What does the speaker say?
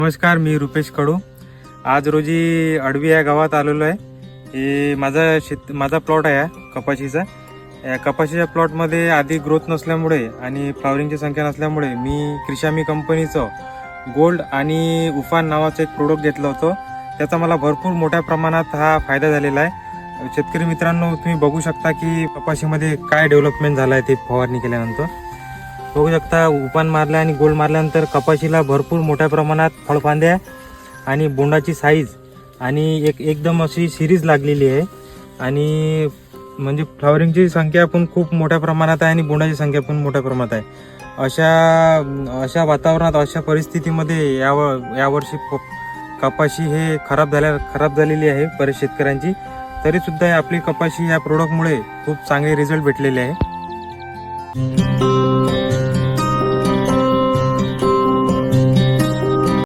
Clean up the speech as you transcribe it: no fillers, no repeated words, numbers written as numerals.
नमस्कार, मी रुपेश कडू. आज रोजी अडवी या गावात आलेलो आहे. हे माझा प्लॉट आहे कपाशीचा. या कपाशीच्या प्लॉटमध्ये आधी ग्रोथ नसल्यामुळे आणि फ्लॉवरिंगची संख्या नसल्यामुळे मी क्रिशामी कंपनीचं गोल्ड आणि उफान नावाचं एक प्रोडक्ट घेतलं होतं. त्याचा मला भरपूर मोठ्या प्रमाणात हा फायदा झालेला आहे. शेतकरी मित्रांनो, तुम्ही बघू शकता की कपाशीमध्ये काय डेव्हलपमेंट झालं आहे ते फवारणी केल्यानंतर. बघू शकता, उपान मारल्या आणि गोल्ड मारल्यानंतर कपाशीला भरपूर मोठ्या प्रमाणात फळफांद्या आणि बोंडाची साईज आणि एकदम अशी सिरीज लागलेली आहे. आणि म्हणजे फ्लॉवरिंगची संख्या पण खूप मोठ्या प्रमाणात आहे आणि बोंडाची संख्या पण मोठ्या प्रमाणात आहे. अशा वातावरणात, अशा परिस्थितीमध्ये यावर्षी कपाशी हे खराब झालेली आहे बरेच शेतकऱ्यांची. तरी सुद्धा आपली कपाशी या प्रोडक्टमुळे खूप चांगले रिझल्ट भेटलेले आहे.